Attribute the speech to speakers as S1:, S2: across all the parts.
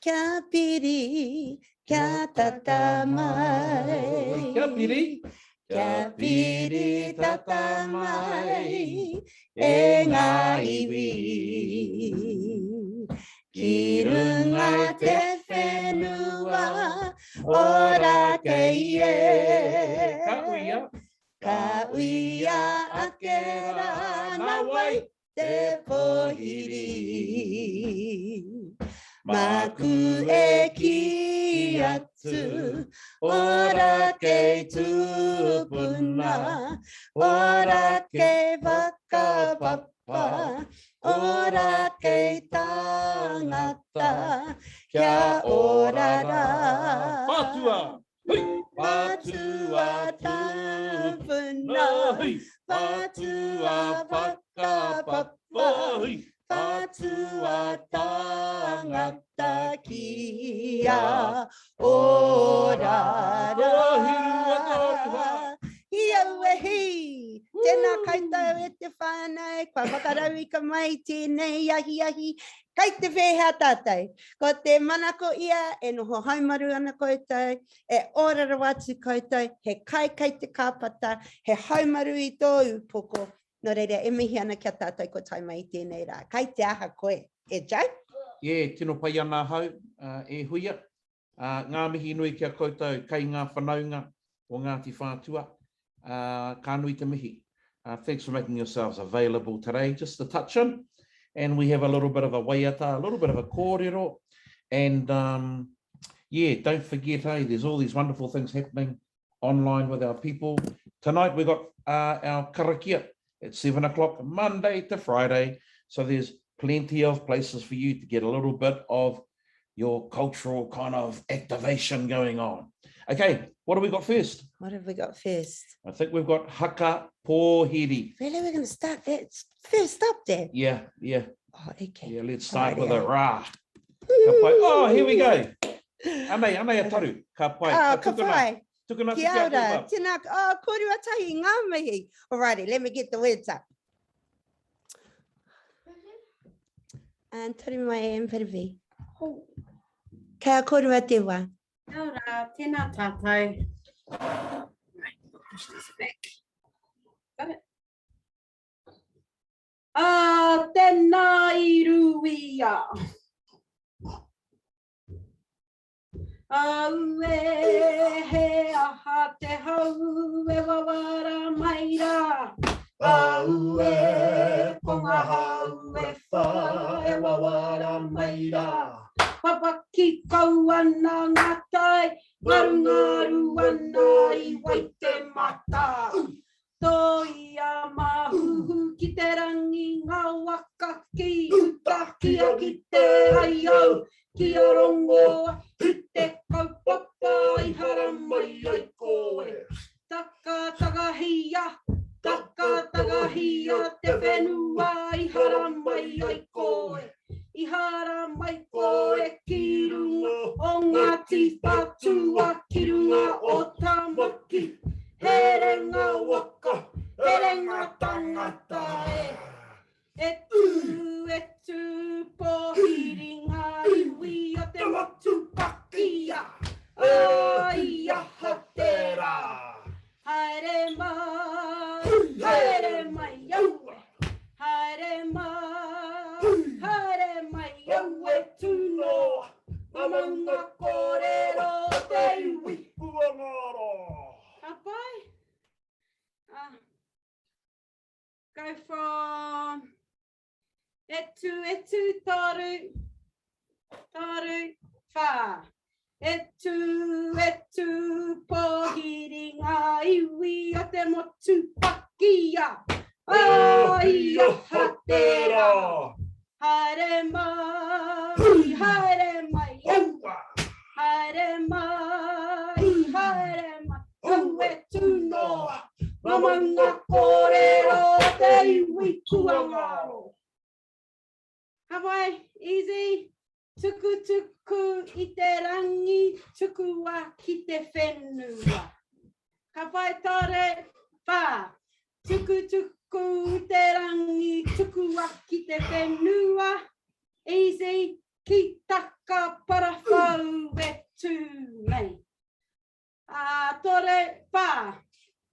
S1: kia piri, kia tatamai.
S2: Kia piri.
S1: Kia piri tatamai, e ngā iwi. Ki runga te whenua, ora kei e.
S2: Ka uia.
S1: Ka uia ake rana wai te pohiri. Maku e ki atu, ora kei tupuna, ora kei whakapapa, ora kei tangata, kia orara.
S2: Patua.
S1: Patua tupuna, patua whakapapa, patua tangata kia orara. Ia wehi, tēnā koutou e te whānau, kua whakarawi ka mai tēnei ahi ahi, kei te whēhea tātou. Ko te manako ia, e noho haumaru ana koutou, e orara watu koutou, he kai kei te kāpata, he haumaru I tō upoko. No reira, e mihi ana kia tātou ko tai mai tēnei rā. Kei te aha koe, e jau?
S2: Tino pai ana hau, e huia. Ngā mihi nui kia koutou, kei ngā whanaunga o Ngāti Whātua. Ka nui te mihi. Thanks for making yourselves available today, just to touch in. And we have a little bit of a waiata, a little bit of a kōrero. And don't forget, hey, there's all these wonderful things happening online with our people. Tonight we've got our karakia at 7 o'clock, Monday to Friday. So there's plenty of places for you to get a little bit of your cultural kind of activation going on. Okay, what have we got first?
S1: What have we got first?
S2: I think we've got haka pōhiri.
S1: Really, we're going to start that first up there?
S2: Yeah.
S1: Oh, okay.
S2: Yeah, let's start with a rā. Oh, here we go. Anei a taru. Ka pai.
S1: Oh, ka pai.
S2: Tukuna
S1: Kia ora. Tēnā, kōrua tahi ngā mihi. Alrighty, let me get the words up. And taru mai e mwhiriwi. Kia kōrua te wā.
S3: Kia ora, tēnā tātou. Right, push this back. Got it. Tēnā iruia. Aue he aha te hau e wawara mai rā. Aue konga hau e wha e wawara mai rā. Papaki kau ana ngatai, ngaru ana I wai te mata. Toi a mahuhu ki te rangi ngā waka ki utakia ki te aiau. Ki a rongo ki te kaupapa I hara mai ai koe. Taka tagahia te whenua I hara mai ai koe. I hara mai koe ki runga o Ngāti Whātua ki runga o Tamaki. Herenga waka, herenga tangata e tu pohiri ngā iwi o te motu pakia. Ai aha te rā. Haere mai aue. Haere mai aue tu noa. Mamanga kōrero te iwi. Puangaro. Pai. Go from etu taru wha. Etu pohiri ngā iwi o te motu pakia. Ai aha te rā. Haere mai aua. Haere mai aue tu noa. Mamanga kōrero te iwi kuangaro. Hawaii, easy. Tuku I te rangi, tuku wa ki te whenua. Ka pai tore, wha. Tuku te rangi, tuku wa ki te whenua. Easy, ki taka parawhau e tū nei. Tore pā,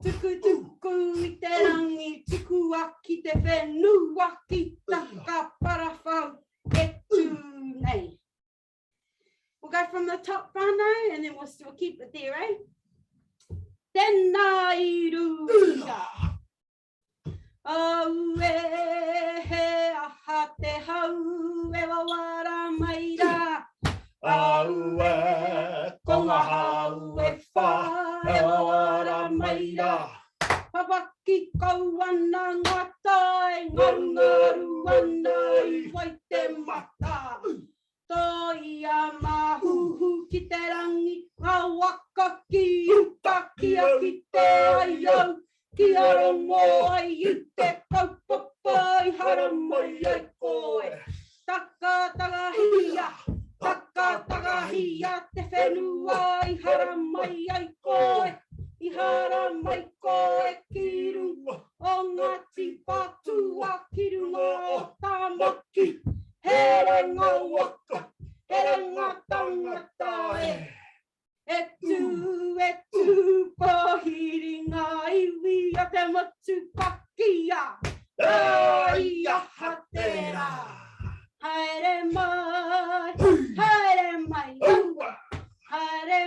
S3: tuku tuku I te rangi, tuku aki te whenua ki taka parawhau e tū nei. We'll go from the top whānau and then we'll keep it there, eh? Tēnā I ruia. Au e he aha te hau e wawara mai rā. Au e konga hau e whā e wawara mai rā. Pawaki kau ana ngā tai, ngaru ana I Waitemata. Toi a mahuhu ki te rangi, ngā waka ki uta kia ki te aiau. Ki arongo ai I te kaupapa I hara mai ai koe. Taka tagahia te whenua I hara mai ai koe. I hara mai koe ki runga o Ngāti Pātua ki runga o Tāmaki. Here ngā waka, here ngā tangata e. E tū pohiringa iwi a te motu pakia. Ai aha tērā. Haere mai, aua. Haere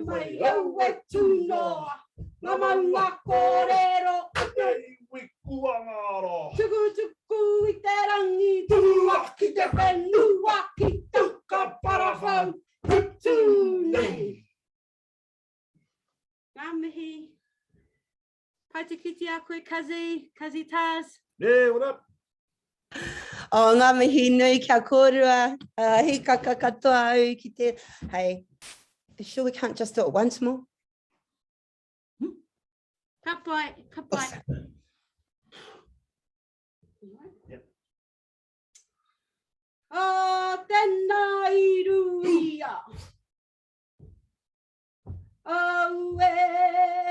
S3: mai, au e tūnoa. Ngā maunga kōrero. Iwi kua ngāro. Tuku I te rangi, tuku aki te whenua ki taka parawhau. Ngā mihi. Paitikiti a koe, Kazi Taz.
S2: Yeah, what up?
S1: O ngā mihi nui kia kōrua, he kaka katoa au ki te, hey, you sure we can't just do it once more?
S3: Ka pai.
S1: Awesome.
S3: Tēnā I ruia. Au e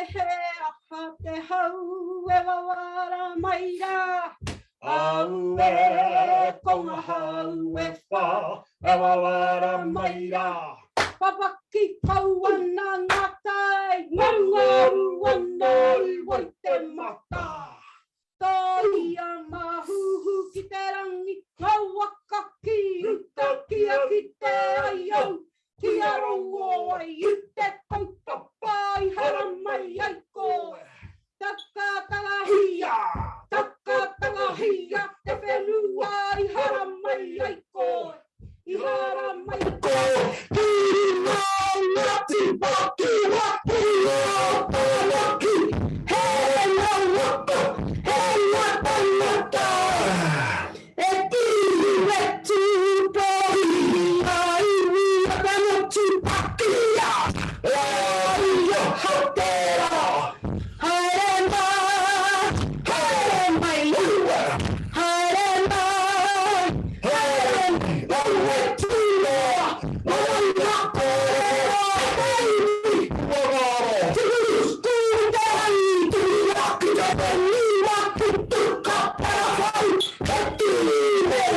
S3: he aha te hau e wawara mai rā. Au e konga hau e whā e wawara mai rā. Papaki kau ana ngā tai, ngaru ana I Waitemata. Toi a mahuhu ki te rangi, ngā waka ki uta kia ki te aiau. Ki arongo ai I te kaupapa I hara mai ai koe. Taka tagahia te whenua I hara mai ai koe. I hara mai koe. Ki ngā Ngāti Pātua o Tāmaki. He ngā waka, he ngā tangata. E tū pohiringa iwi a te motu pakia. Ai aha tērā. Haere mai, aua. Haere mai, au e tūnoa. Ngā kōrero iwi kua ngāro. Tuku te rangi, tuku aki te whenua ki taka parawhau e tū nei.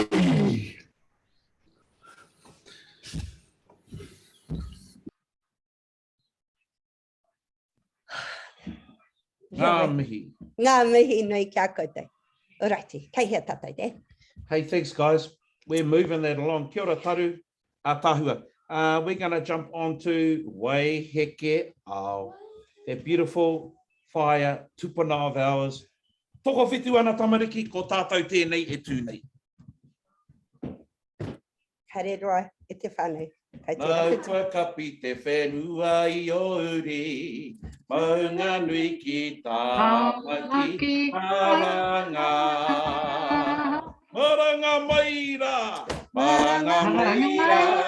S2: Ngā
S1: mihi nui kia koutou. Alrighty, kei hea tātou te.
S2: Hey, thanks, guys. We're moving that along. Kia ora taru, tahua. We're going to jump on to Whiringa-a, that beautiful fire, tupuna of ours. Toko whitu ana tamariki, ko tātou tēnei e tūnei.
S1: Kare roa e te whānau.
S2: Nau kua kapi te whenua I ori, maunga nui ki tāmaki maranga. Maranga maira,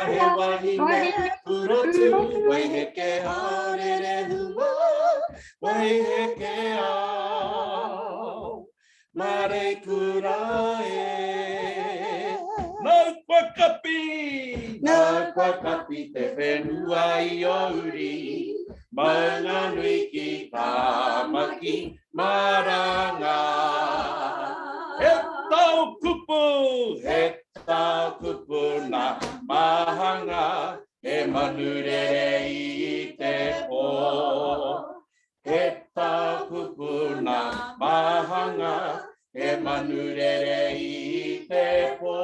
S2: he wahine, purotu, Whiringa-a, rere hua, Whiringa-a, mare kura e. Nau kua kapi te whenua I ori, maunga nui ki tāmaki maranga. He tau kupu ana mahanga, e manurere I te pō.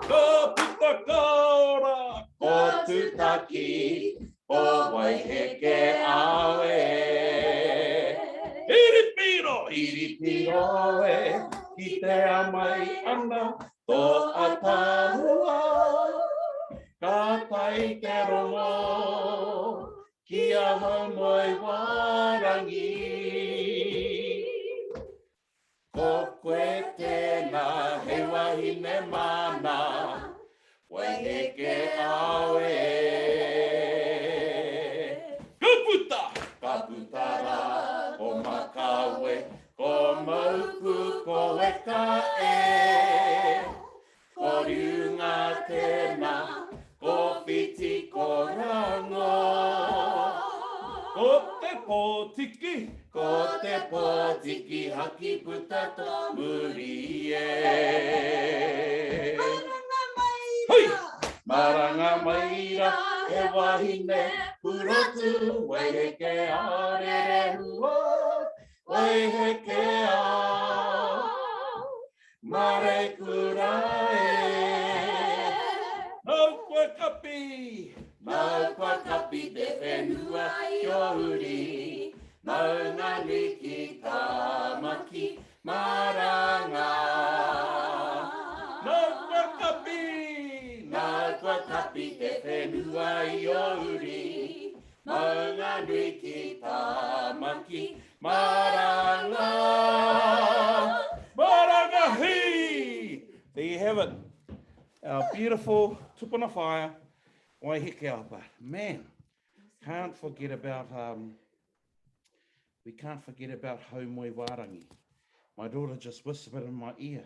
S2: Ko puta kaora, ko tutaki, ko waiheke awe. Iripiro e, ki te amai ana, tō atahua. Ka tai te rongo, ki a homoi warangi. Ko koe tēnā, he wahine mana, waiheke awe. Ka putara, ko makawe, ko mauku, ko weka e. Ko riunga tēnā, ko whiti, ko rango. Ko te pōtiki, haki puta tō muri e. Maranga maira, e wahine, purotu, waiheke a rere hua, waiheke a, mare kura e. Maukwa kapi te whenua kia uri, maunga liki tamaki maranga. Maukwa kapi te whenua ia uri, maunga liki tamaki maranga. Maranga hi! There you have it. Our beautiful tupuna whaia, Waiheke-a. Man, can't forget about we can't forget about Haumoi Warangi. My daughter just whispered in my ear,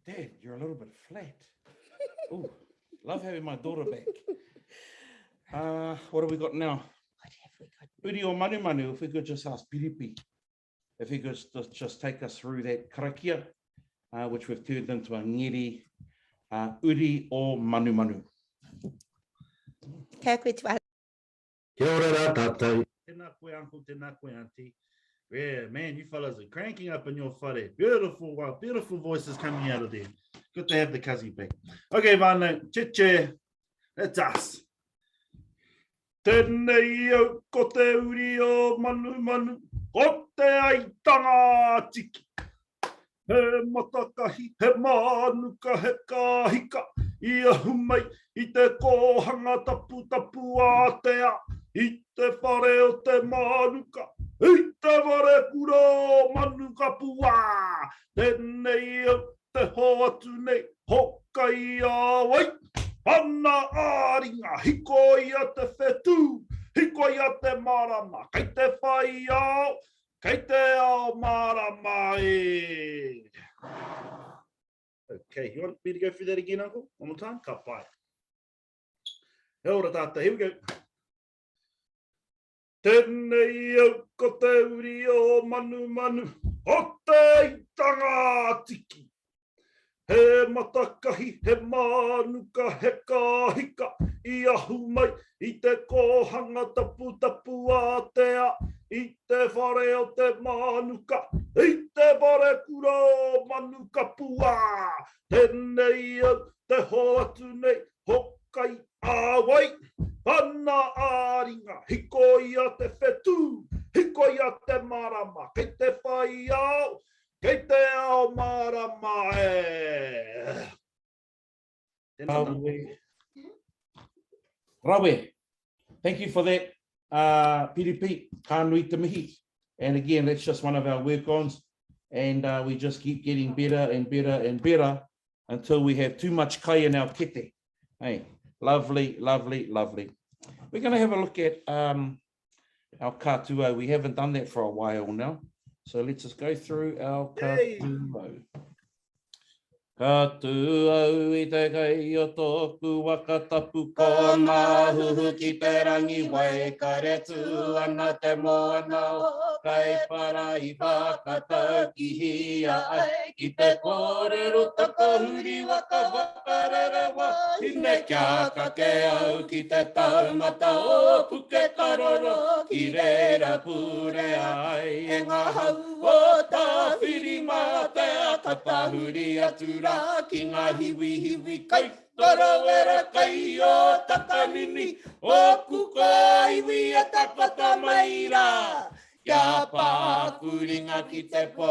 S2: Dad, you're a little bit flat. Ooh, love having my daughter back. What have we got now?
S1: What have we got?
S2: Uri o manu manu, if we could just ask Piripi, if he could just take us through that karakia, which we've turned into a ngeri, uri o manu manu.
S1: Kia koe tua.
S4: Kia ora rā tātou. Tēnā koe uncle, tēnā koe auntie. Yeah, man, you fellas are cranking up in your whare. Beautiful, wow, beautiful voices coming out of there. Good to have the cousin back. Okay, whānau, che. That's us. Tēnei au ko te uri o manu manu, ko te aitanga tiki. He matakahi, he manuka, he kahika, ia humai, I te kohanga tapu tapu ātea, I te whare o te manuka, I te whare kura o manuka pua. Tēnei au te ho atu nei, hoka I a wai, ana āringa, hiko ia te whetū, hiko ia te marama, kei te whai au, kei te ao marama e. Okay, you want me to go through that again, Uncle? One more time? Ka pai. He ora tātou, here we go. Tēnei au ko te uri o manu manu, o te itanga tiki. He matakahi, he manuka, he kahika, I ahu mai, I te kohanga tapu tapu ātea, I te whare o te manuka, I te whare kura o manuka pua. Tēnei au te ho atu nei, hokai āwai, ana āringa, hiko ia te whetū, hiko ia te marama, kei te whai au, kei te ao marama e.
S2: Rawe, thank you for that, Piripi, ka nui te mihi. And again, that's just one of our work-ons, and we just keep getting better and better and better until we have too much kai in our kete. Hey, lovely, lovely, lovely. We're going to have a look at our kātuau. We haven't done that for a while now. So let's just go through our kātuau. Kātuau I te kai o tōku wakatapu ko nā huhu ki te rangi wai ka retu ana te moana o kai para I whakatau ki hia ai. Ki te kōrero takahuri waka wakarerewa. Hine kia ka ke au ki te taumata o puke karoro. Ki reira pure ai. E ngā hau o tā whiringa te a katahuri atura. Ki ngā hiwi hiwi kai. Karawera kai o takanini. O kuko iwi e takata maira. Kia pākuringa ki te pō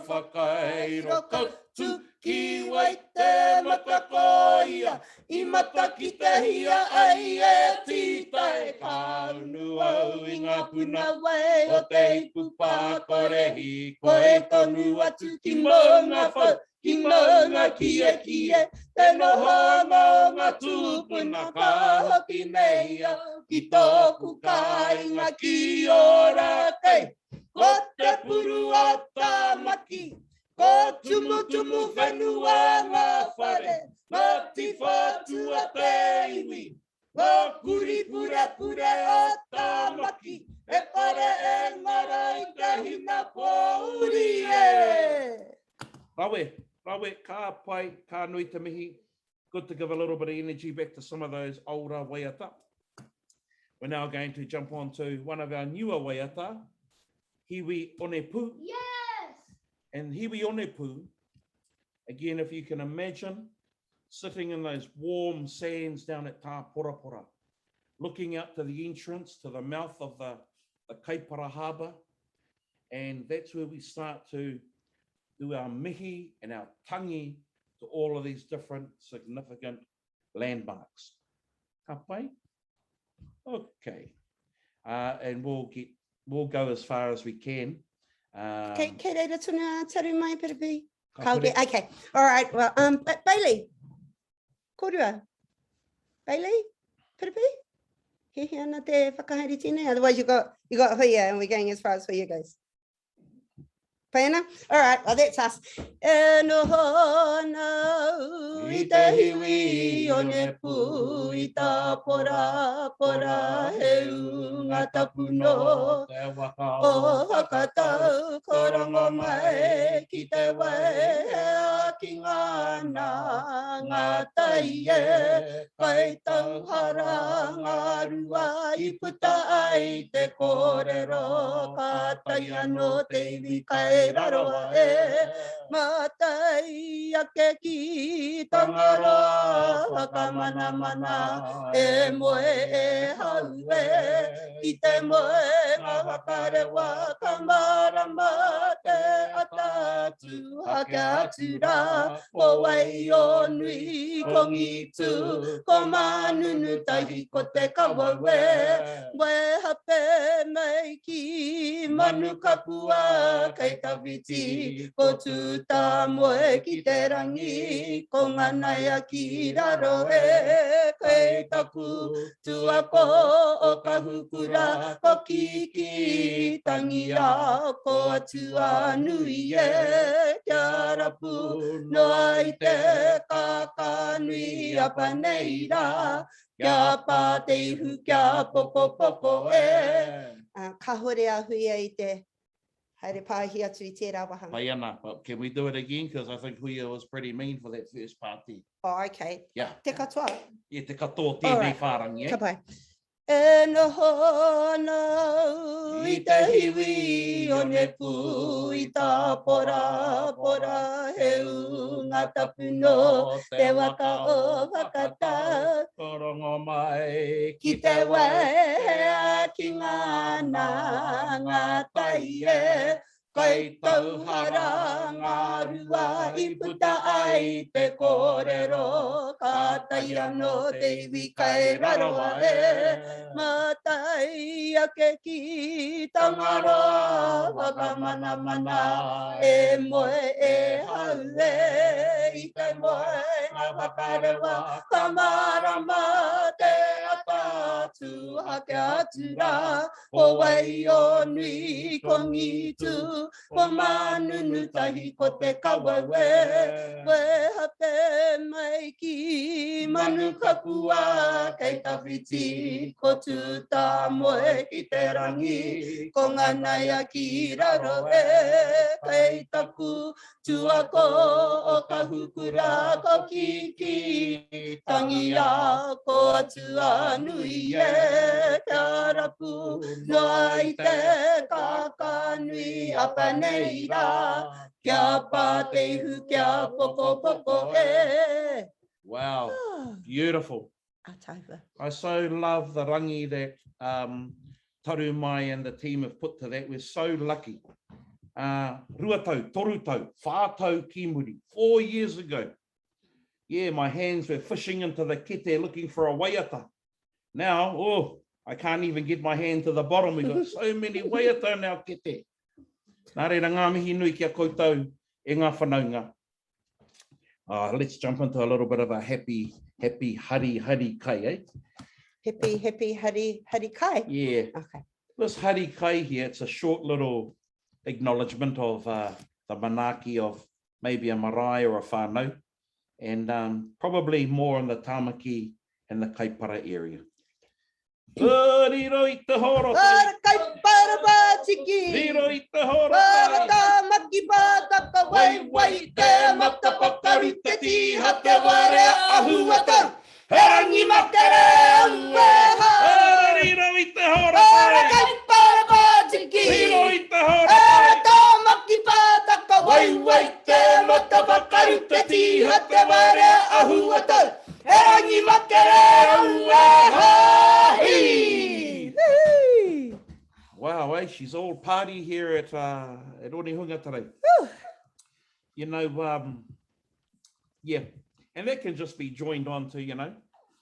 S2: whakairo kautu ki wai te matakoia. I mata ki te hia ai e tītai. Ka unu au i ngā puna wai o te ipu pākorehi. Ko e tonu atu ki maunga whau. Ki maunga kie kie. Te noho maunga tūpuna ka hoki nei au. Ki tōku kāinga ki ora kei. Ko te puru a tā maki. Ko tumu tumu whenua ngā whare. Ngā tifātua te iwi. Ngā kuri pure pure o tā maki. E pare e ngara I te hina pōuri e. Rawe, ka pai, ka nui te mihi. Good to give a little bit of energy back to some of those older waiata. We're now going to jump on to one of our newer waiata, Hiwi Onepu.
S3: Yes!
S2: And Hiwi Onepu, again, if you can imagine, sitting in those warm sands down at Tā Porapora, looking out to the entrance, to the mouth of the Kaipara Harbour, and that's where we start to do our mihi and our tangi to all of these different significant landmarks. Ka pai? Okay. And we'll go as far as we can.
S1: Kei reira tuna taru mai Piripi.
S2: Ka pere.
S1: Okay, all right. Well, Bailey, korua. Bailey, Piripi? He ana te whakahaere tēnei. Otherwise you got Huia and we're going as far as Huia goes. Paina? All right, well, that's us. E noho nau I te hiwi o ne pu I tā pora pora he unga tapuno. O hakatau korongo mai ki te wai ki ngana ngā tai e. Kai tauhara ngā rua I puta ai te kōrero. Ka tai anō te iwi kai raroa e. Matai ake ki tangara whakamana mana. E moe e hau e. I te moe ngā whakarewa kamarama te atatu hake atura. Ko wai o nui kongi tu. Ko manunu tahi ko te kawau e. Wai hape mai ki manu kapua kei tawiti. Ko tu tā moe ki te rangi. Ko nganai ki raro e. Kei taku tua ko o ka hukura. Ko kiki tangi a ko atua nui e. Kia rapu no ai te kaka nui a paneira. Kia pā te ihu kia popo popo e. Kahore a Huia I te haere pāhi atu I tērā wahanga.
S2: Pai ana, but can we do it again? Because I think Huia was pretty mean for that first party.
S1: Oh, okay.
S2: Yeah.
S1: Te katoa.
S2: Yeah, te katoa tēnei whārangi,
S1: Ka pai. E noho nau I te hiwi o ne pu I tā pora pora he unga tapuno. Te waka o whakata.
S2: Korongo mai
S1: Ki te wai ki ngana ngā tai e. Kai tauhara ngā rua I puta ai te kōrero. Ka tai anō te iwi kai raroa e. Matai ake ki tangara whakamana mana. E moe e hau e. I te moe ngā whakarewa kamarama te ata atu hake atu rā. O wai o nui ko ngitu, ko manunu tahi ko te kawawe. We hape mai ki manu kapua, kei tawhiti ko tu tā moe ki te rangi. Ko nganaya ki raro kei taku tuako o ka hukura ko kiki. Tangi a ko atua nui kia rapu. Noa i te kaka nui apa nei rā. Kia pā te ihu kia poko poko e.
S2: Wow, beautiful. I so love the rangi that Taru Mai and the team have put to that. We're so lucky. Ruatau, torutau, whātau ki muri, 4 years ago. Yeah, my hands were fishing into the kete looking for a waiata. Now, oh, I can't even get my hand to the bottom. We've got so many waiata now kete. Nā reira ngā mihi nui kia koutou e ngā whanaunga. Let's jump into a little bit of a happy hari kai, eh?
S1: Happy hari kai?
S2: Yeah.
S1: Okay.
S2: This hari kai here, it's a short little acknowledgement of the manaki of maybe a marae or a whānau, and probably more in the tamaki and the kaipara area. Riro i te horo tai.
S1: Kaipara pātiki.
S2: Riro i te horo tai.
S1: Parata maki pātaka wai wai te mata pakaru te tiha te ware ahuata. He rangi makere aueha.
S2: Riro i te horo tai.
S1: Kaipara pātiki.
S2: Riro i te horo tai.
S1: Parata maki pātaka wai wai te mata pakaru te tiha te ware ahuata. He rangi makere aueha.
S2: Wow, eh? She's all party here at Whiringa today. You know, yeah, and that can just be joined on to, you know,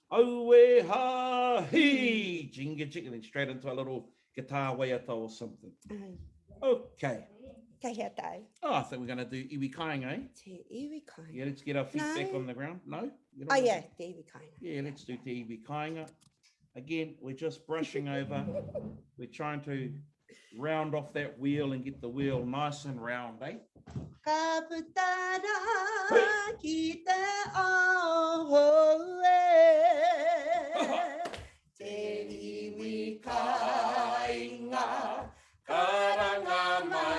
S2: Aue ha he, jinga jinga, then straight into a little guitar waiata or something. Okay.
S1: Kia tai.
S2: Oh, I think we're going to do iwi kāinga, eh?
S1: Te iwi kāinga.
S2: Yeah, let's get our feet back on the ground. No? You don't
S1: Oh
S2: want
S1: yeah,
S2: to?
S1: te iwi kāinga.
S2: Yeah, let's do te iwi kāinga. Again, we're just brushing over. We're trying to round off that wheel and get the wheel nice and round, eh?
S1: Ka putara ki te aho e. Te iwi kāinga, karanga mai.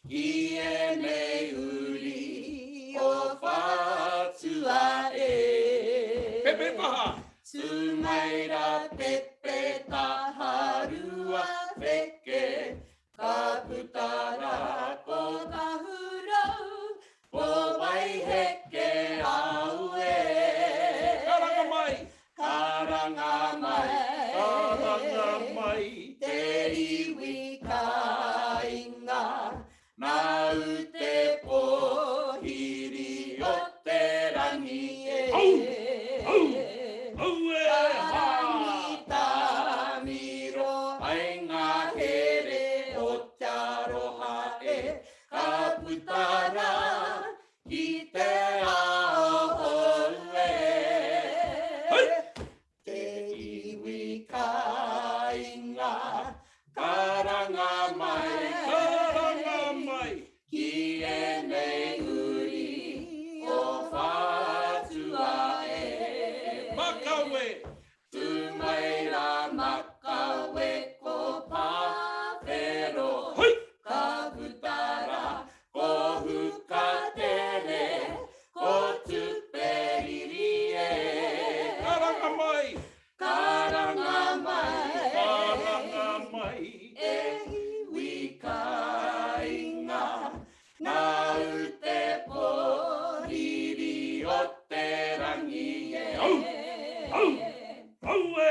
S1: I e nei uri o whātua e.
S2: Pepe paha!
S1: Sumaira pepe taharua wheke. Ka putara ko ka hurau, po wai heke au e.
S2: Karanga mai!
S1: Karanga mai.
S2: Karanga mai!
S1: Te iwi kāinga, nau te pohiri o te rangi e. Rangi tamiro, ai ngā here o te aroha e. Ka putara ki te aho e. Te iwi kāinga, karanga mai.
S2: Karanga mai!
S1: Ki e nei uri o whātua e.
S2: Makawe!
S1: Tumaira makawe ko pāwhero.
S2: Hoi!
S1: Ka putara ko hukatere, ko tuperiri e.
S2: Karanga mai!
S1: Karanga mai.
S2: Karanga mai!
S1: E iwi kāinga, nau te pohiri o te rangi e.
S2: Aue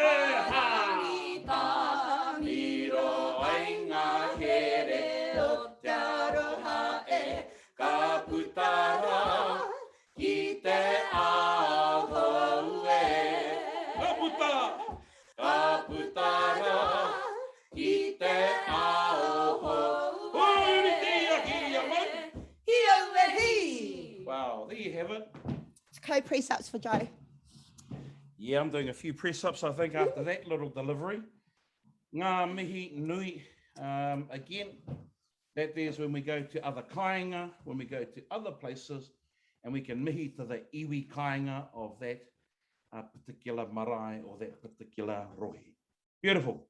S2: ha!
S1: Rangi tamiro, ai ngā here o te aroha e. Ka putara ki te aho e.
S2: Ka puta!
S1: Ka putara ki te aho e.
S2: Oi, te aki ia mai!
S1: Hi au e hi.
S2: Wow, there you have it.
S1: Co-precepts for Joe.
S2: Yeah, I'm doing a few press-ups, I think, after that little delivery. Ngā mihi nui, again, that there's when we go to other kāinga, when we go to other places, and we can mihi to the iwi kāinga of that particular marae or that particular rohe. Beautiful.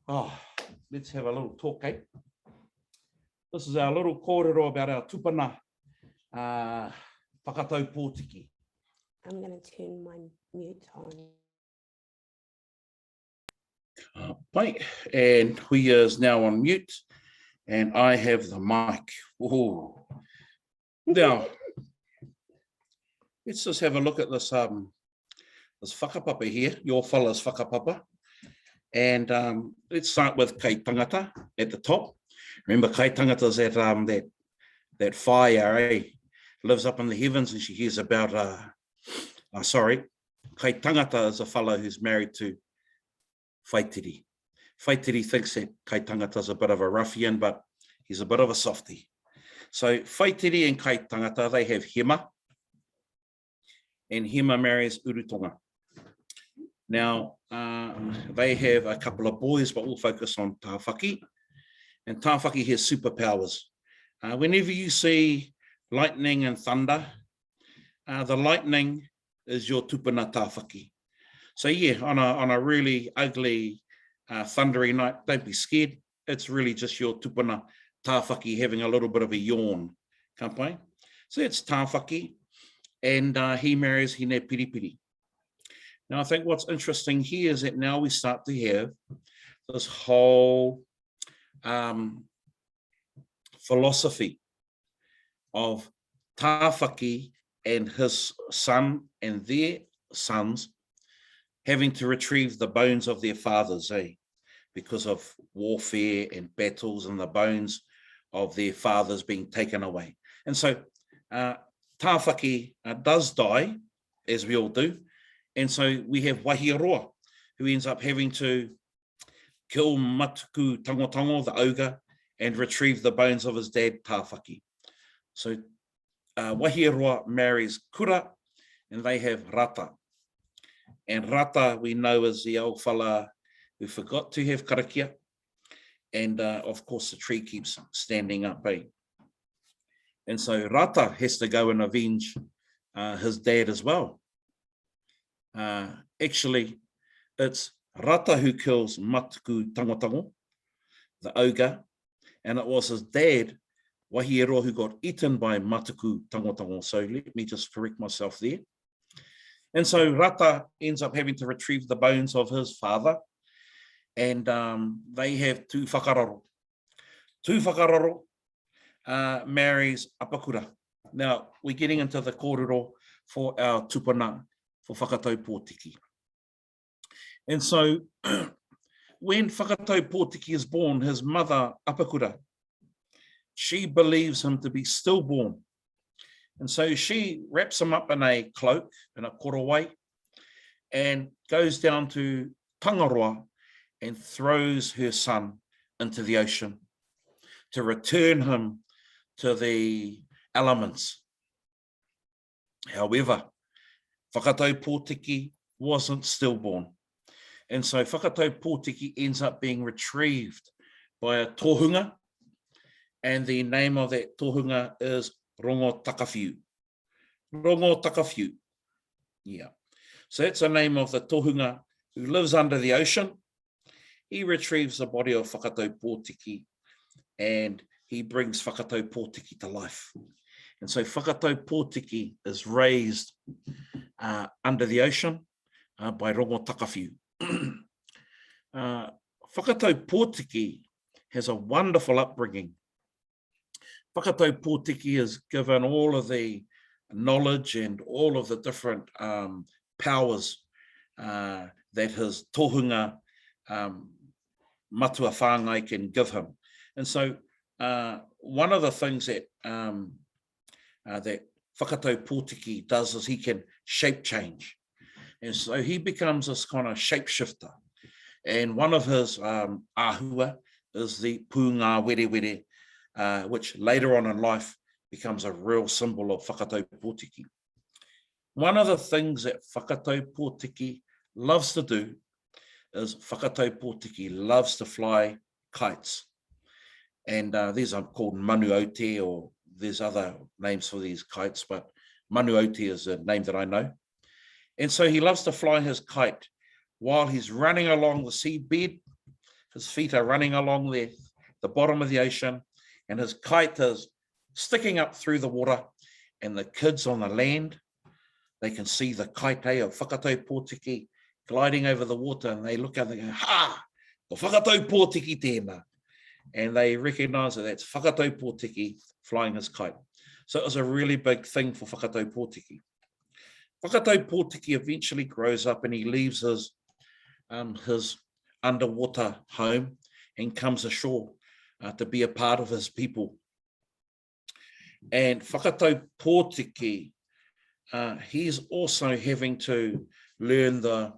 S2: Oh, let's have a little talk, eh? This is our little kōrero about our tupana whakatau pōtiki.
S1: I'm going to turn my mute on.
S2: Right, and Hui is now on mute, and I have the mic. Ooh. Now, let's just have a look at this this whakapapa here, your fella's whakapapa. And let's start with Kai Tangata at the top. Remember, Kai Tangata's that fire, eh? Lives up in the heavens, and she hears about, Kai Tangata is a fellow who's married to Whaitiri. Whaitiri thinks that Kai Tangata's a bit of a ruffian, but he's a bit of a softie. So Whaitiri and Kai Tangata, they have Hema, and Hema marries Urutonga. Now, they have a couple of boys, but we'll focus on Tāwhaki. And Tāwhaki has superpowers. Whenever you see lightning and thunder, the lightning is your tupuna Tāwhaki. So yeah, on a really ugly, thundery night, don't be scared. It's really just your tupuna Tāwhaki having a little bit of a yawn. Kampai? So it's Tāwhaki, and he marries Hine Piripiri. Now, I think what's interesting here is that now we start to have this whole philosophy of Tāwhaki and his son and their sons having to retrieve the bones of their fathers, because of warfare and battles and the bones of their fathers being taken away. And so Tāwhaki does die, as we all do. And so we have Wahiaroa, who ends up having to kill Matuku Tangotango, the ogre, and retrieve the bones of his dad, Tāwhaki. So Wahiaroa marries Kura, and they have Rata. And Rata, we know, is the old fella who forgot to have karakia. And of course, the tree keeps standing up, eh? And so Rata has to go and avenge his dad as well. Actually, it's Rata who kills Matuku Tangotango, the ogre, and it was his dad, Wahiaroa, who got eaten by Matuku Tangotango. So let me just correct myself there. And so Rata ends up having to retrieve the bones of his father, and they have two whakararo. Two whakararo marries Apakura. Now, we're getting into the kōrero for our tupuna, for whakatau pōtiki. And so when whakatau pōtiki is born, his mother, Apakura, she believes him to be stillborn. And so she wraps him up in a cloak, in a korowai, and goes down to Tangaroa and throws her son into the ocean to return him to the elements. However, whakatau pōtiki wasn't stillborn. And so whakatau pōtiki ends up being retrieved by a tohunga, and the name of that tohunga is Rongo Takawhiu. Rongo Takawhiu. Yeah. So that's the name of the tohunga who lives under the ocean. He retrieves the body of whakatau pōtiki, and he brings whakatau pōtiki to life. And so whakatau pōtiki is raised under the ocean by Rongo Takawhiu. Whakatau pōtiki has a wonderful upbringing. Whakatau pōtiki is given all of the knowledge and all of the different powers that his tohunga matua whāngai can give him. And so one of the things that that whakatau pōtiki does is he can shape change. And so he becomes this kind of shapeshifter. And one of his āhua is the pūngā were were, which later on in life becomes a real symbol of whakatau pōtiki. One of the things that whakatau pōtiki loves to do is whakatau pōtiki loves to fly kites. And these are called manu aute, or there's other names for these kites, but manu aute is a name that I know. And so he loves to fly his kite while he's running along the seabed. His feet are running along the bottom of the ocean, and his kite is sticking up through the water, and the kids on the land, they can see the kite of whakatau pōtiki gliding over the water, and they look out and they go, ha, ko whakatau pōtiki tēnā. And they recognise that that's whakatau pōtiki flying his kite. So it was a really big thing for whakatau pōtiki. Whakatau pōtiki eventually grows up and he leaves his underwater home and comes ashore to be a part of his people. And whakatau pōtiki, he's also having to learn the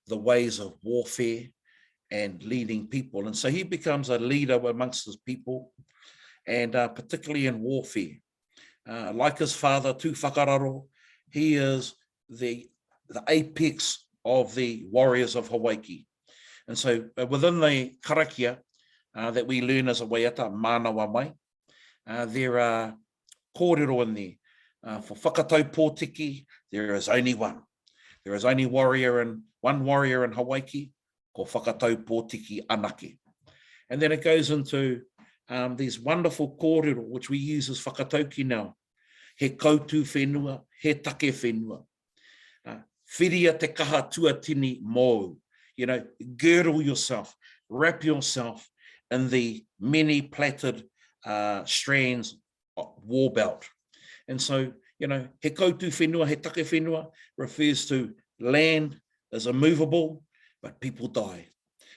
S2: ways of warfare and leading people. And so he becomes a leader amongst his people, and particularly in warfare. Like his father, Tu Whakararo, he is the apex of the warriors of Hawaii. And so within the karakia that we learn as a Waiata, mānawa mai, there are kōrero in there. For whakatau pōtiki, there is only one. There is only one warrior in Hawaii, ko whakatau pōtiki anake. And then it goes into these wonderful kōrero, which we use as whakatauki now. He koutu whenua, he take whenua. Whiria te kaha tuatini mōu. You know, girdle yourself, wrap yourself in the many plaited strands war belt. And so, you know, he koutu whenua, he take whenua refers to land is immovable, but people die.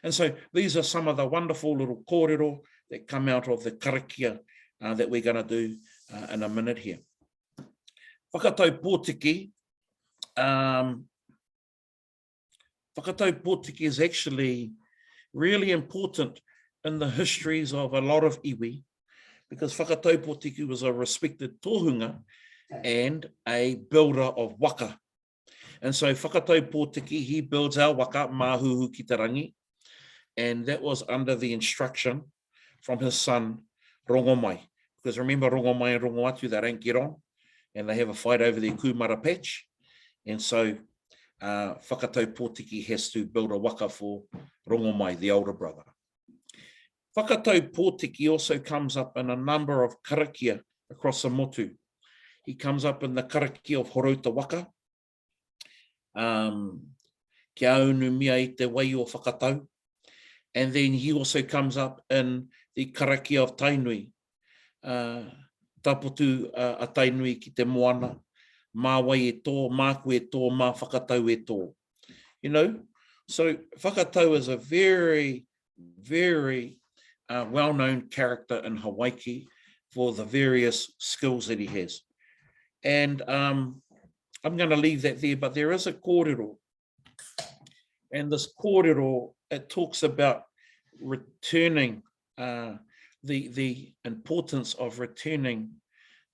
S2: And so these are some of the wonderful little kōrero that come out of the karakia that we're going to do in a minute here. Whakatau pōtiki, whakatau pōtiki is actually really important in the histories of a lot of iwi, because whakatau pōtiki was a respected tohunga and a builder of waka. And so whakatau pōtiki, he builds our waka, māhuhu ki te rangi, and that was under the instruction from his son, Rongomai. Because remember, Rongomai and Rongoatu, they don't get on, and they have a fight over their kumara patch. And so whakatau pōtiki has to build a waka for Rongomai, the older brother. Whakatau pōtiki also comes up in a number of karakia across the motu. He comes up in the karakia of Horota Waka. Kia aunu mia I te wai o whakatau. And then he also comes up in the karakia of Tainui. Taputu a Tainui ki te moana. Mā wai e tō, mā koe e tō, mā whakatau e tō. You know, so whakatau is a very, very well-known character in Hawaii for the various skills that he has. And I'm going to leave that there, but there is a kōrero. And this kōrero, it talks about returning, the importance of returning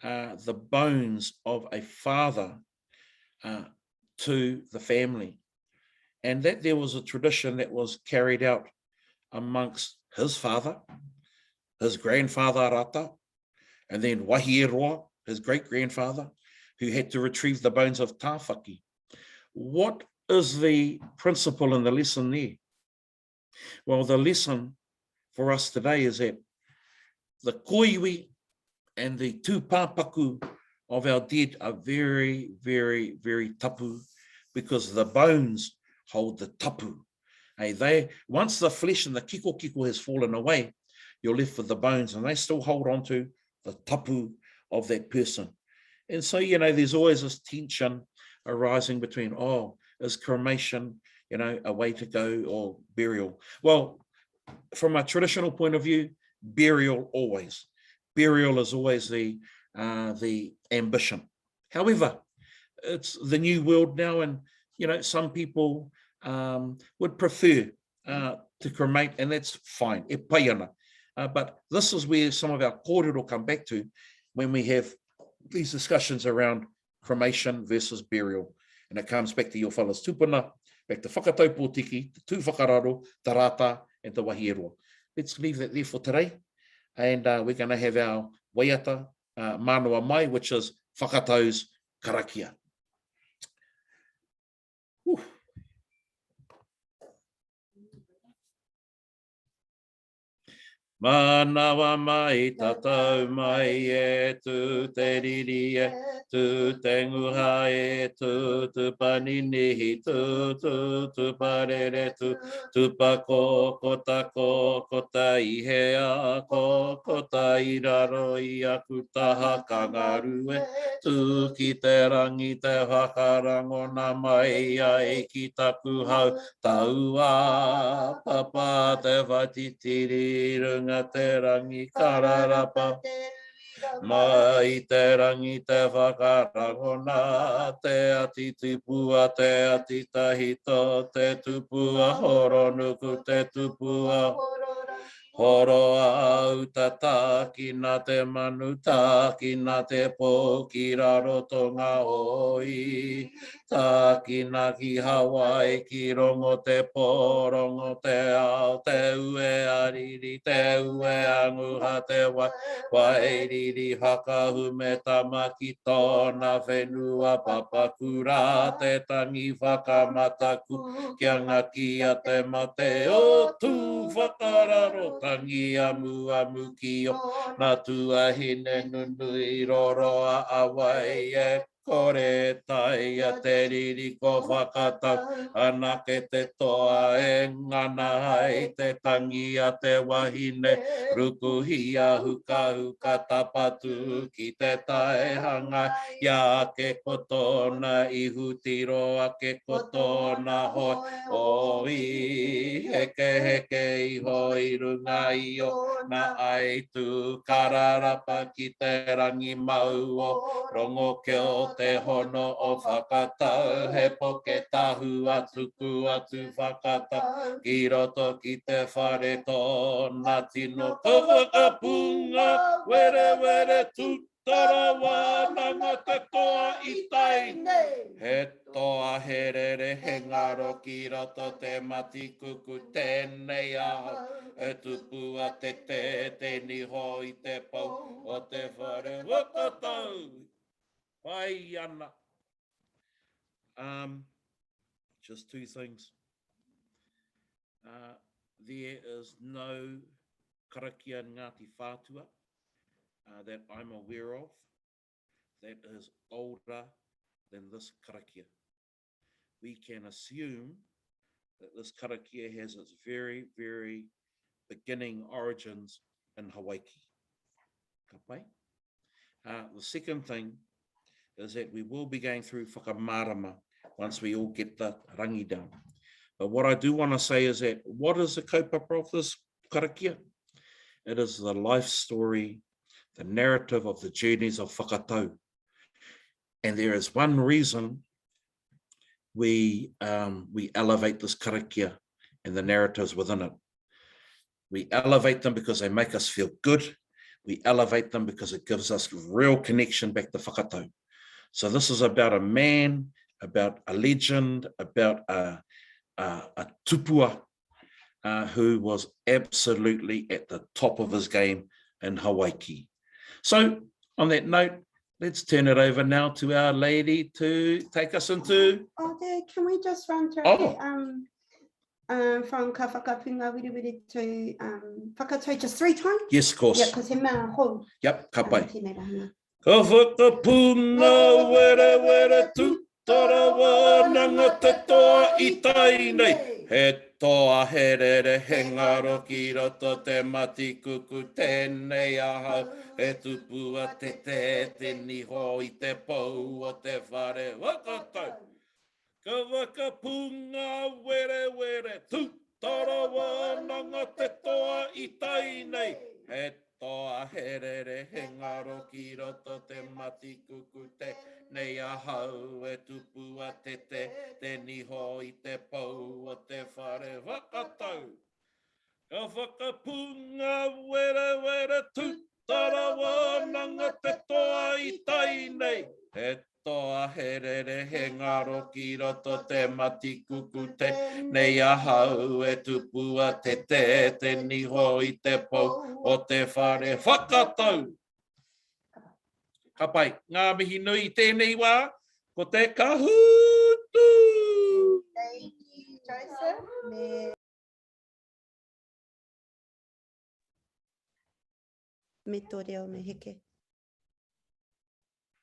S2: the bones of a father to the family. And that there was a tradition that was carried out amongst his father, his grandfather Rata, and then Wahieroa, his great-grandfather, who had to retrieve the bones of Tāwhaki. What is the principle and the lesson there? Well, the lesson for us today is that the koiwi and the tūpāpaku of our dead are very, very, very tapu, because the bones hold the tapu. Hey, once the flesh and the kiko has fallen away, you're left with the bones, and they still hold on to the tapu of that person. And so, you know, there's always this tension arising between, oh, is cremation, you know, a way to go, or burial? Well, from a traditional point of view, burial always. Burial is always the ambition. However, it's the new world now, and, you know, some people would prefer to cremate, and that's fine, e paiana. But this is where some of our kōrero come back to when we have these discussions around cremation versus burial. And it comes back to your fellas tupuna, back to whakatau pōtiki, the tū whakararo, te rata, and te wahiroa. Let's leave that there for today. And we're going to have our Waiata manoa mai, which is whakatau's karakia. Whew. Manawa mai tatau mai e tu te riri e tu te nguha e tu paninihi tu parere tu pako ko ta ihea ko ta iraro I aku taha kangaru e tu ki te rangi te whakarangona mai ai ki taku hau taua papa te watitiri runga te rangi kararapa mai te rangi te whakarangona te ati tupua te ati tahito te tupua horonuku te tupua horo au tākina te manu tākina te pō ki raro tonga oi tākina ki Hawaii ki rongo te pō rongo te ao te ue ariri te ue anguha te wairiri haka hume tamaki tōna whenua papakura te tangi whakamataku kia ngaki a te mate o tū whakararo tangi amu ki o nā tuahine nunui roroa awai e kore tai a te riri ko whakatau anake te toa e ngana hai te tangi a te wahine rukuhia huka tapatu ki te tae hanga ia ke kotona I hutiro a ke kotona hoi oi heke I hoi runga I o na ai tu kararapa ki te rangi mau o rongo ke o te hono o whakatau he poke tahu atu whakatau ki roto ki te whare tōna tino ka whakapunga were tu tarawa nanga te toa I tainei he toa herere he ngaro ki roto te mati kuku tēnei au e tupua te niho I te pau o te whare whakatau pai ana. Just two things. There is no karakia Ngāti Whātua that I'm aware of that is older than this karakia. We can assume that this karakia has its very, very beginning origins in Hawaii. Ka pai? The second thing is that we will be going through whakamarama once we all get the rangi down. But what I do want to say is that what is the kaupapa of this karakia? It is the life story, the narrative of the journeys of whakatau. And there is one reason we elevate this karakia and the narratives within it. We elevate them because they make us feel good. We elevate them because it gives us real connection back to whakatau. So this is about a man, about a legend, about a tupua who was absolutely at the top of his game in Hawaii. So on that note, let's turn it over now to our lady to take us into...
S1: Oh, can we just run through from ka whakapunga wiriwiri to whakatau just 3 times?
S2: Yes, of course.
S1: Yeah, because he mea hou.
S2: Yep, ka pai.
S4: Ka whakapunga were tu tarawa nanga te toa I tainei. He toa herere he ngaro ki roto te mati kuku tēnei ahau. He tupua te niho I te pou o te whare whakatau. Ka whakapunga were tu tarawa nanga te toa I tainei. He toa herere he ngaro ki roto te mati kuku tēnei ahau. E tupua te niho I te pou o te whare whakatau. Ka whakapunga were tu tarawa nanga te toa I tainei. He
S2: toa herere he ngaro ki roto te mati kuku te nei a hau e tupua te niho i te pou o te whare whakatau. Ka pai, ngā mihi nui tēnei wā, ko te kahootu!
S1: Thank you, Joseph. Me tō reo me heke.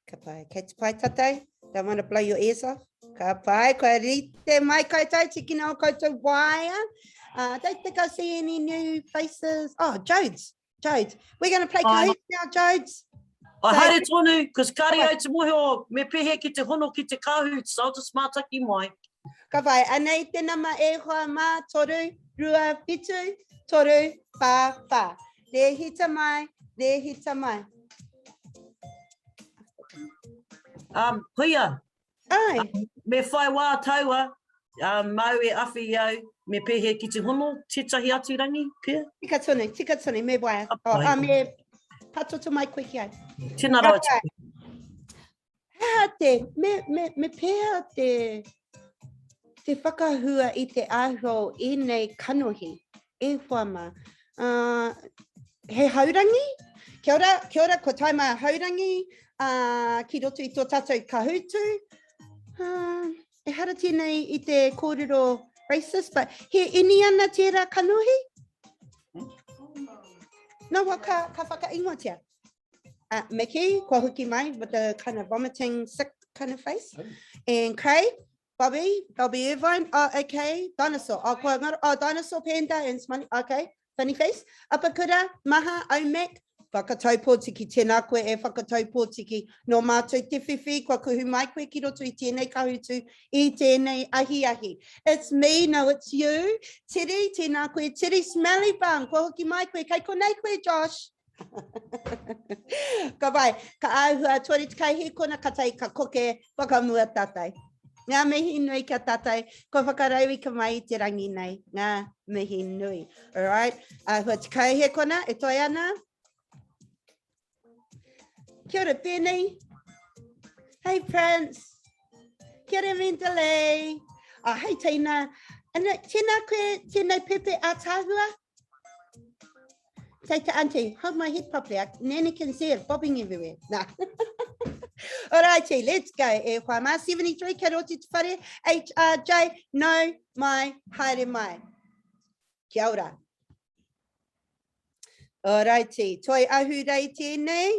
S1: Ka pai, kei te pai tatai, don't want to blow your ears off. Ka pai, koe rite mai koutou, tiki nā koutou waia. Don't think I see any new faces. Oh, Jodes. We're going to play kahoot now, Jodes.
S5: I haere tonu, because kari au te mohe o me pehe ki te hono ki te kahoot, so I'll just mātaki mai.
S1: Ka pai, anei te nama e hoa mā, toru, rua, pitu, toru, pā. Re hita mai.
S5: Huia,
S1: Ai.
S5: me whai wā taua, mau e awhi au, me pehe ki te hono, tētahi atu rangi, kia?
S1: Tika tonu, me waia. Me patoto mai koe ki ai.
S5: Tēnā rau te.
S1: Hea te, me pēha te whakahua i te aho i nei kanohi, e whama. He haurangi, kia ora, ko taima haurangi, ki roto i tō tātou kahootu. E hara tēnei i te kōrero racist, but he ini ana tērā kanohi? No, ka whakaingotia. Mickey, kua huki mai, with the kind of vomiting, sick kind of face. And Craig, Bobby Irvine, okay, Dinosaur. Dinosaur Panda and Smiley, okay, funny face. Apakura, maha, Omek, whakatau pōtiki, tēnā koe e whakatau pōtiki, no mātou te whiwhi, kua kuhu mai koe ki roto i tēnei kahutu, i tēnei ahi. It's me, no, it's you. Tiri, tēnā koe, Tiri Smelly Bum, kua hoki mai koe, kei konei koe, Josh. Ka pai, ka āhua tuari te kai he kona katai ka koke whakamua tatai. Ngā mihi nui ka tatai, ko whakarau ka mai te rangi nei. Ngā mihi nui. All right, āhua te kai he kona, e toi ana. Kia ora, Penny. Hey, Prince. Kia ora, Mendeley. Hey, Tina. Tēnā koe, tēnei pepe a tāhua? Say to Auntie, hold my head properly. Nanny can see it bobbing everywhere. Nah. All righty, let's go. E whaama, 73, kia roti te whare. HRJ, no, mai, haere mai. Kia ora. All righty, toi ahu rei tēnei.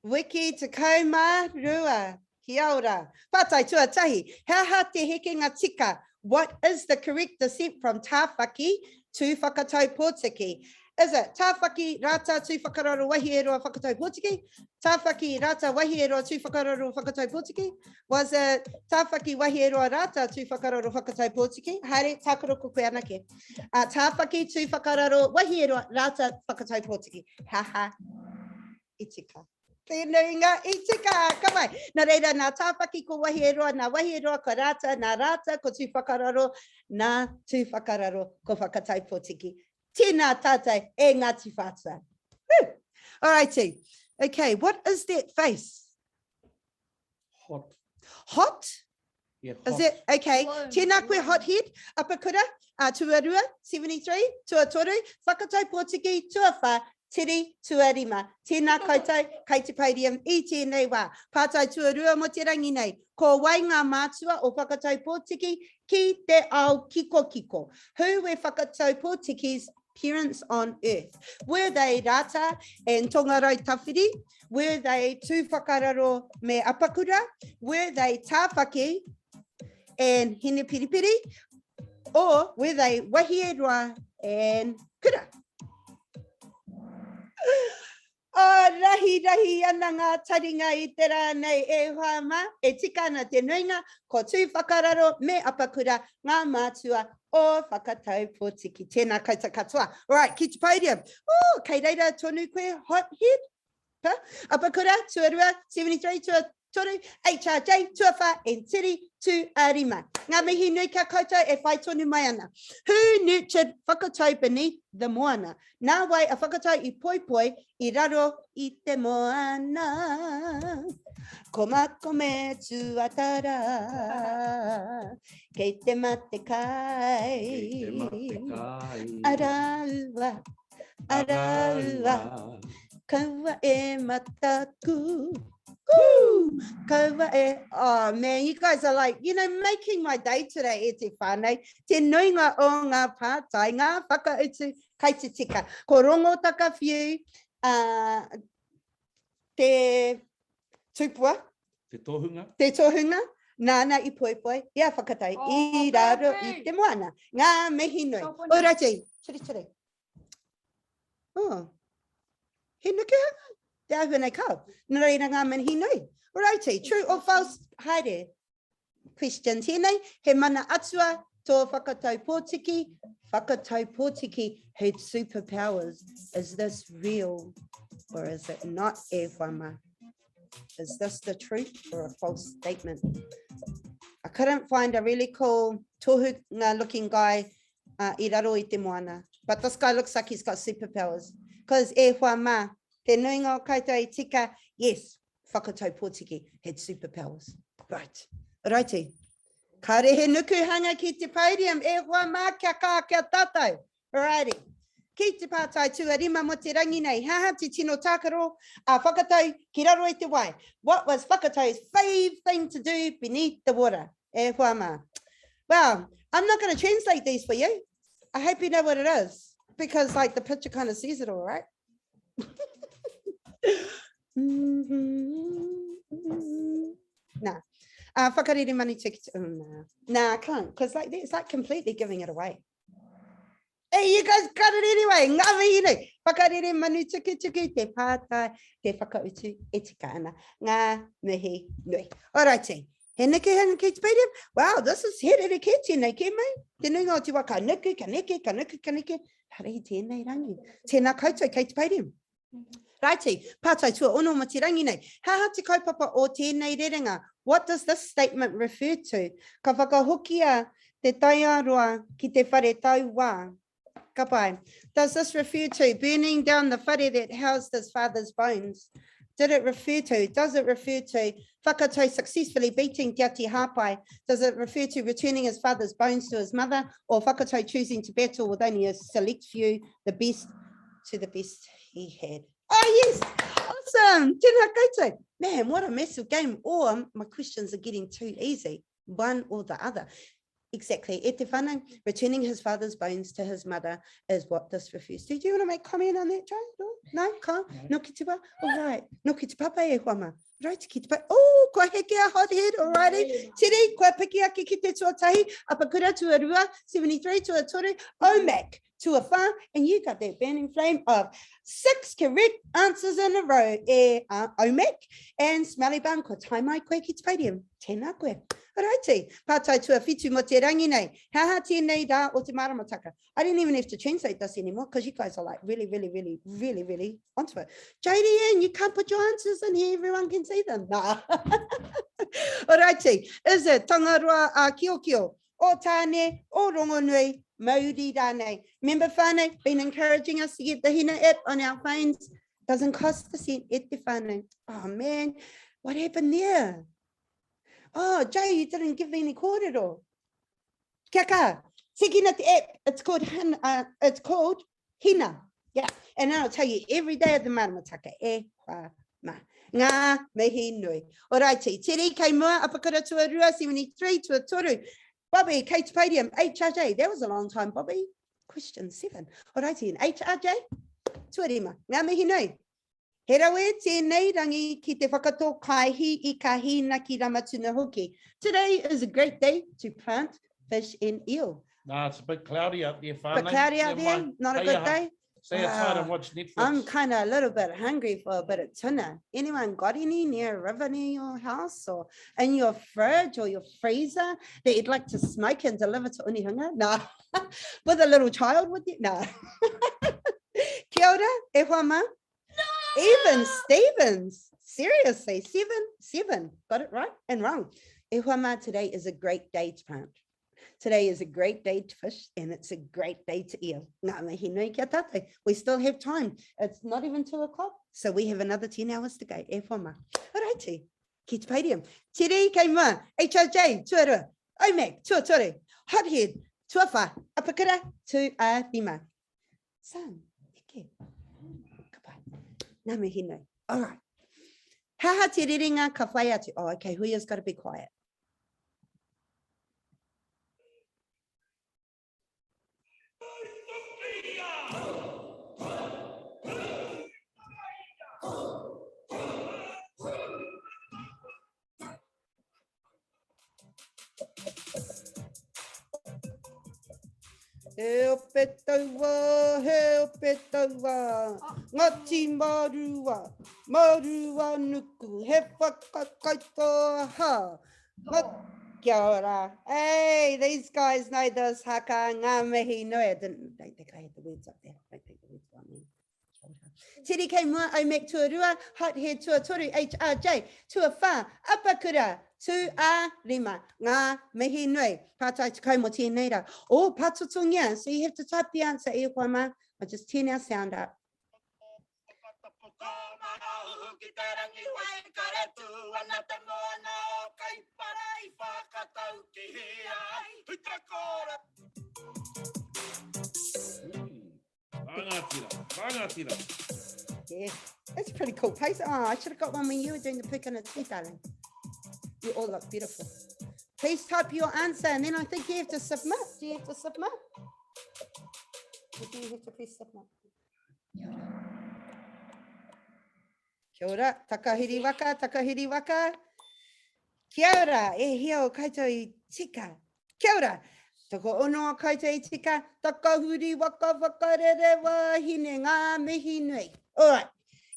S1: Wiki te kauma rua. Kia ora. Pātai tuatahi. Hea te heke ngā tika. What is the correct descent from tāwhaki to whakatau pōtiki? Is it tāwhaki rata tu whakararo wahi e roa whakatau pōtiki? Tāwhaki rata wahi e roa tu whakararo whakatau pōtiki? Was it tāwhaki wahi e roa rata tu whakararo whakatau pōtiki? Haere, tākaroko koe anake. Tāwhaki tu whakararo wahi e roa rata whakatau pōtiki. Haha, itika. Tēnei ngā itika, ka mai. Nā reira, nā tāwhaki ko wahi e roa, nā wahi e roa ko rata, nā rata ko tu whakararo, nā tu whakararo ko whakatau pōtiki. Tēnā tātai e Ngāti Whātua. All righty. Okay, what is that face?
S2: Hot.
S1: Hot?
S2: Yeah,
S1: Is
S2: hot.
S1: it? Okay. Tēnā koe hot head. Apakura, tuarua, 73, tuatoru, whakatau pōtiki, tuawha, tiri, tuarima. Tēnā koutou, kei te podium, I tēnei wā. Pātai tuarua mo te rangi nei. Ko wai ngā mātua o whakatau pōtiki ki te ao kiko. Who were whakatau pōtiki's parents on earth? Were they rata and tongarau tawhiri? Were they tū whakararo me apakura? Were they tāwhaki and hine piripiri? Or were they wahi e roa and kura? Rahi ana ngā taringa I te rā nei e whaama, e tika ana te nuinga, ko tū whakararo me apakura ngā mātua o whakatau pōtiki. Tēnā koutou katoa. All right, ki te podium. Kei reira tonu koe, hot head. Apakura, tuarua, 73, toru, HRJ, tuawha, and tiri, tu arima. Ngā mihi nui kia koutou e whai tonu mai ana. Who nurtured whakatau beneath the moana? Nā wai a whakatau I poipoi I raro I te moana. Ko mako me tuatara, kei te mate kai, araua, araua, kaua e mataku. Woo! Kaua e, oh man, you guys are like, you know, making my day today, e te whānei. Te nuinga o ngā pātai, ngā whakautu kai te tika. Ko rongotaka whiu, te tupua,
S2: Te tohunga.
S1: te tohunga, nāna I poipoi, ia whakatai, I raro I te moana. Ngā mihi nui. Ōrati, tiri. Oh, he nuku hanga. Te auhunei kau. Nā reira ngā mihi nui. Ōrati, true or false? Haere. Questions here, he mana atua tō whakatau pōtiki. Whakatau pōtiki had superpowers. Is this real or is it not, e whama? Is this the truth or a false statement? I couldn't find a really cool tohunga looking guy I raro I te moana. But this guy looks like he's got superpowers. Because e whama, te nuinga o koutou I tika, yes, whakatau pōtiki had superpowers. Right. Righty. Kare he nuku hanga ki te podium, e whama kia kā kia tātou. Righty. Ki te pātai tuarima mo te rangi nei, haha te tino tākaro, a whakatau ki raro I te wai. What was whakatau's fave thing to do beneath the water? E whama. Well, I'm not going to translate these for you. I hope you know what it is, because like the picture kind of says it all, right? Nah. Whakarere mani tiki, nah, I can't, because like it's like completely giving it away. Hey, you guys got it anyway. Ngā mihi nui. Whakarere manu tuku tuku te pātai, te whakautu e tika ana. Ngā mihi nui. Alrighty. He nuku hanga ki te podium. Wow, this is here ki tēnei ki mai. Te nuinga o te waka nuku, ka neke. Hare tēnei rangi. Tēnā koutou ki te podium. Righty, pātai tua ono mo te rangi nei. Haha te kaupapa o tēnei rerenga. What does this statement refer to? Ka whakahokia te taiaroa ki te whare tau wā. Ka pai. Does this refer to burning down the whare that housed his father's bones? Does it refer to whakatau successfully beating Te Ati Hāpai? Does it refer to returning his father's bones to his mother, or whakatau choosing to battle with only a select few, the best he had? Oh yes, awesome. Tēnā koutou. Man, what a massive game. Or my questions are getting too easy. One or the other. Exactly. E te whānau, returning his father's bones to his mother is what this refers to. Do you want to make comment on that, Joe? No? Ka? No ki te wā? All right. No ki te papa e whama. Right, ki te papa. Oh, kua heke a hot head. All righty. Tiri, kua piki aki ki te tuatahi. Apakura tuarua, 73 tuatoru. Omak. To a far, and you got that burning flame of 6 correct answers in a row. E Omek and Smelly Bum, ko tai mai koe ki te podium. Tēnā koe. Alrighty, pātai tua whitu mo te rangi nei. Haha tēnei rā o te maramataka. I didn't even have to translate this anymore because you guys are like really onto it. JDN, you can't put your answers in here, everyone can see them. Nah. Alrighty, is it Tangaroa a Kiokio, o tāne, o rongonui, Mauri rānei. Remember whānau, been encouraging us to get the Hina app on our phones. Doesn't cost a cent, e te whānau. Oh man, what happened there? Oh, Jay, you didn't give me any kōrero. Kia kā, sekina te app, it's called Hina. Yeah, and I'll tell you every day of the maramataka. E wha ma. Ngā mihi nui. Alrighty, tere kei mua, apakura tuarua, 73 tuatoru. Bobby, kei te podium, HRJ. That was a long time, Bobby. Question 7. Alrighty, and HRJ, tuarima. Ngā mihi nui. He rawe tēnei rangi ki te whakato kaihi I ka hina ki ramatuna hoki. Today is a great day to plant fish and eel.
S2: Nah, it's a bit cloudy out there, whānau.
S1: But cloudy out there, not a good day.
S2: Stay outside and watch Netflix.
S1: I'm kind of a little bit hungry for a bit of tuna. Anyone got any near a river near your house or in your fridge or your freezer that you'd like to smoke and deliver to Unihunga? No. With a little child with you? No. Kia ora, e whama? Even Stevens. Seriously, seven. Got it right and wrong. E whamā, today is a great day to plant. Today is a great day to fish, and it's a great day to eat. Ngā mihi nui kia tātou. We still have time. It's not even 2 o'clock, so we have another 10 hours to go. E whamā. Alrighty, ki te paidium. Tiri kei mua, HRJ, tuarua, Omek, tuatori, hothead, tuawha, apakura, tu a rima. Son, eke. Kapai. Ngā mihi nui. All right. Haha te riringa ka whai atu. Oh, okay, Huia's got to be quiet. Help it over. Ngati marua, marua nuku, he whakakaito ha. Kia ora. Hey, these guys know this haka, ngā mihi nui. I don't think I had the words up there. I don't think the words were on there. Tiri kei mua au mek tuarua, hothead tuatoru, HRJ, tuawha, apakura, tu a rima, ngā mihi nui. Pātai te kau mo tēnei rā. Oh, pātutungia. So you have to type the answer, e whamā. I'll just turn our sound up. Yeah, that's a pretty cool pace. Oh, I should have got one when you were doing the pukana too, darling. You all look beautiful. Please type your answer, and then I think you have to submit. Do you have to submit? Or do you have to press submit? Kia ora, takahiri waka. Kia ora, e hia o koutou I tika. Kia ora, toko ono o koutou I tika. Takahuri waka whakarere wahine ngā mihi nui. All right.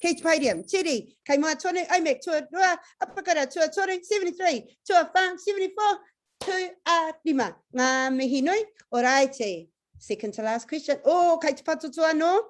S1: Kei te paidium, tiri, kei mua tonu, Omek, tuarua, apakara, tuatoru, 73, tuawha, 74, tu a rima, ngā mihi nui. Alrighty, second to last question. Oh, kei te patutua no.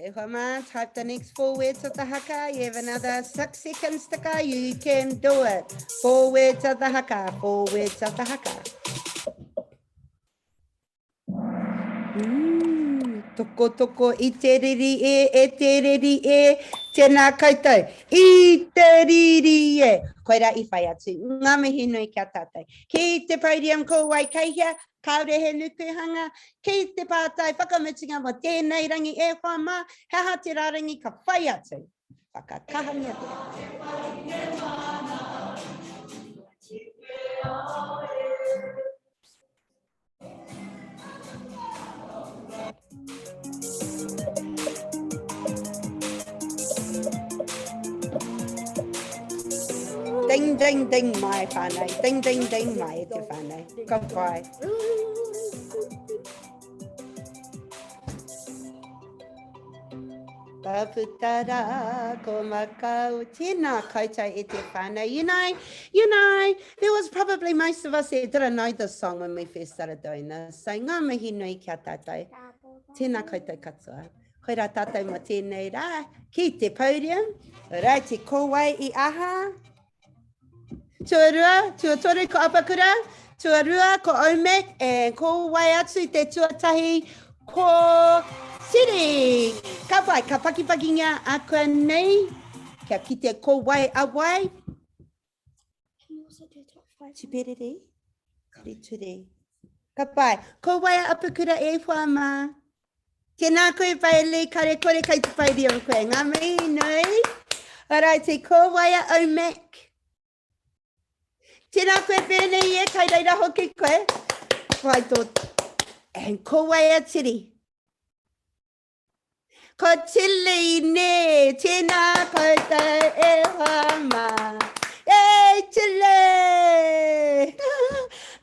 S1: E whamā, type the next 4 words of the haka. You have another 6 seconds to go. You can do it. 4 words of the haka. 4 words of the haka. Toko, I te riri e te riri e. Tēnā koutou, I te riri e. Koira I whai atu. Ngā mihi nui kia tātou. Ki te podium ko wai keihia. Kaore he nukuhanga, ki te pātai whakamutinga mo tēnei rangi e whamā, haha te rārangi ka whai atu. Whakakahanga Ding, ding, ding, mai whānei. Ding, ding, ding, mai e te whānei. Ka whai. Ka putara, ko makau, tēnā koutou e te whānei. You know, there was probably most of us here didn't know this song when we first started doing this. So ngā mihi nui kia tātou. Tēnā koutou katoa. Koira tātou mo tēnei rā. Ki te podium. Raiti, ko wai I aha. Tuarua, tuatoru ko apakura, tuarua ko Omek, and ko wai atu te tuatahi ko Siri. Ka wai, ka pakipaki ngā akua nei, kia ki te ko wai a wai.
S6: Can you also do top 5?
S1: Tupiriri, ture. Ka pai, ko wai a apakura e whamā. Tēnā koe pai le kare kore kei te podium koe, ngā mihi nui. Alrighty, ko wai a Omek. Tēnā koe pēnei e, kai reira hoki koe. Whai tō. And ko wai a tiri. Ko tili ne, tēnā koutou e whamā. E tili!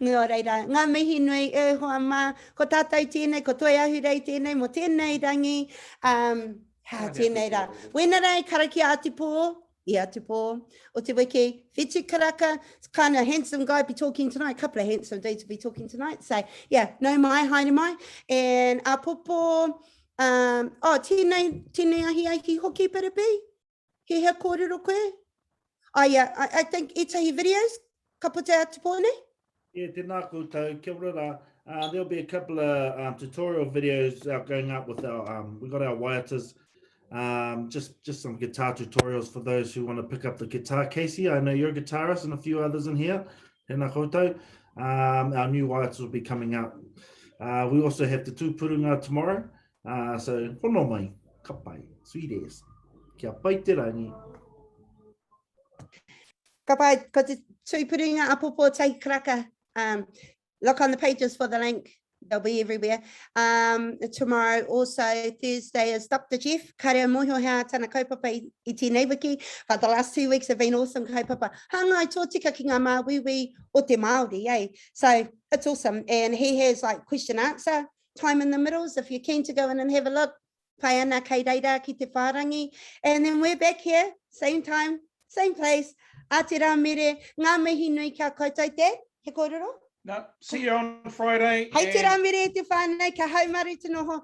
S1: Ngā reira, ngā mihi nui e hoa mā, ko tātou tēnei, ko toi ahurei tēnei, mo tēnei rangi, tēnei rā. Wena rei, karaki ātipō, I ātipō, o te wiki, Whitu Karaka, kind of handsome guy be talking tonight, a couple of handsome dudes will be talking tonight, so yeah, no mai, haere mai, and apopo, tēnei ahi ahi hoki parapi, he hea kōrero koe. Oh yeah, I think etahi videos, kaputa ātipō nei?
S4: Yeah, tēnā koutou, kia ora rā. There'll be a couple of tutorial videos going up with our, we got our Waiatas, just some guitar tutorials for those who want to pick up the guitar. Casey, I know you're a guitarist and a few others in here. Tēnā koutou. Our new Waiatas will be coming out. We also have the tūpurunga tomorrow. So, hono mai, ka pai, sweet ass. Kia pai te rangi.
S1: Ka pai, ko te tūpurunga apopo Tahi Karaka. Look on the pages for the link. They'll be everywhere. Tomorrow, also Thursday, is Dr. Jeff. Karea moho hea tana kaupapa I tēnei wiki. But the last 2 weeks have been awesome kaupapa. Hangai tō tika ki ngā māwiwi o te Māori, eh? So it's awesome. And he has like question answer time in the middles. If you're keen to go in and have a look, pai ana kei reira ki te whārangi. And then we're back here, same time, same place. Ātera mere, ngā mihi nui kia koutou te, he kōrero.
S2: No, see you on Friday.
S1: Hei te rā mere te whānei, ka haumaru te noho.